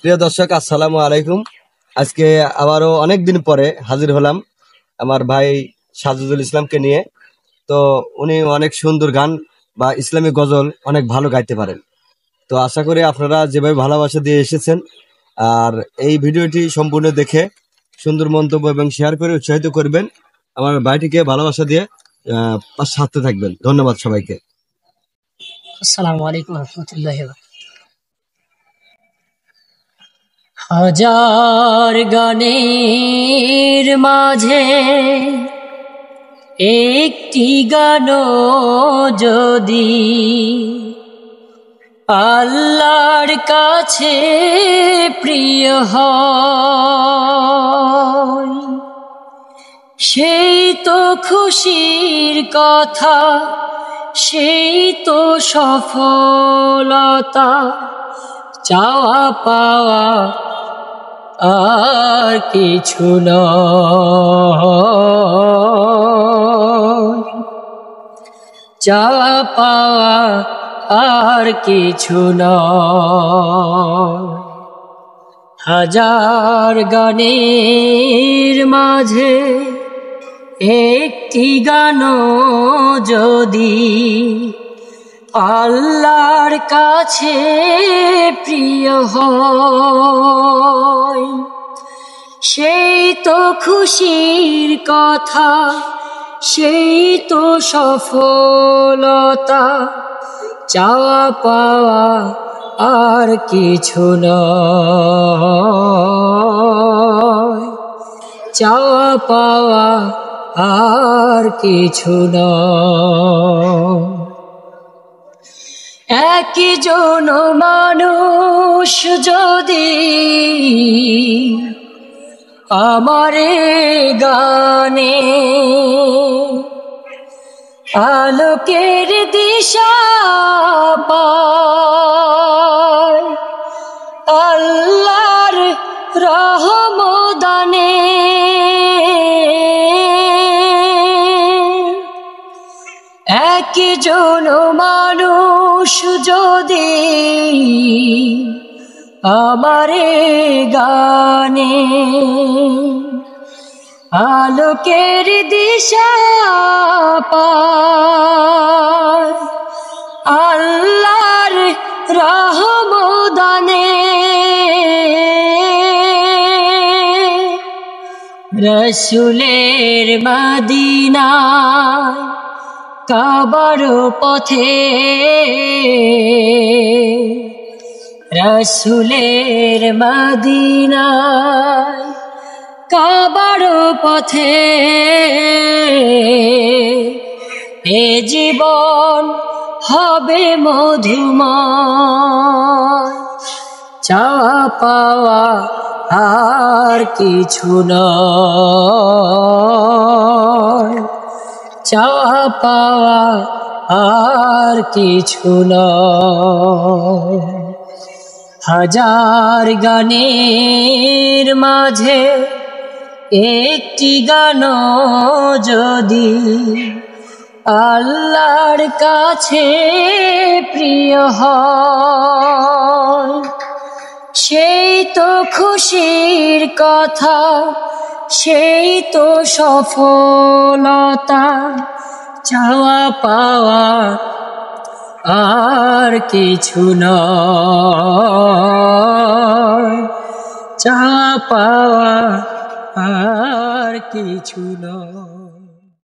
প্রিয় দর্শক, আসসালামু আলাইকুম। আজকে আবারও অনেক দিন পরে হাজির হলাম আমার ভাই সাজুদুল ইসলামকে নিয়ে। তো উনি অনেক সুন্দর গান বা ইসলামিক গজল অনেক ভালো গাইতে পারেন। তো আশা করি আপনারা যেভাবে ভালোবাসা দিয়ে এসেছেন আর এই ভিডিওটি সম্পূর্ণ দেখে সুন্দর মন্তব্য এবং শেয়ার করে উৎসাহিত করবেন। আমার ভাইটিকে ভালোবাসা দিয়ে সাথে থাকবেন। ধন্যবাদ সবাইকে। আসসালামু আলাইকুম রহমতুল্লাহ। হাজার গানের মাঝে একটি গান যদি আল্লাহর কাছে প্রিয় হয়, সেই তো খুশির কথা, সেই তো সফলতা, চাওয়া পাওয়া আর কিছু নয়, চাওয়া পাওয়া আর কিছু নয়। হাজার গানের মাঝে একটি গান যদি আল্লাহর কাছে প্রিয় হয়, সেই তো খুশির কথা, সেই তো সফলতা, চাওয়া পাওয়া আর কিছু নয়, চাওয়া পাওয়া আর কিছু নয়। একজন মানুষ যদি আমারে গানে আলোকের দিশা পায়, আল্লাহর রহমদানে একজন মানুষ যদি আমারে গানে আলোকের দিশা পায়, আল্লাহর রহমদানে রসুলের মদিনা কাবার পথে, রসুলের মদিনা কাবার পথে এ জীবন হবে মধুময়, চাওয়া পাওয়া আর কিছু নয়, চাওয়া পাওয়া আর কিছু নয়। হাজার গানের মাঝে একটি গান যদি আল্লাহর কাছে প্রিয় হয়, সেই তো খুশির কথা, সেই তো সফলতা, চাওয়া পাওয়া আর কিছু নয়, চাওয়া পাওয়া আর কিছু নয়।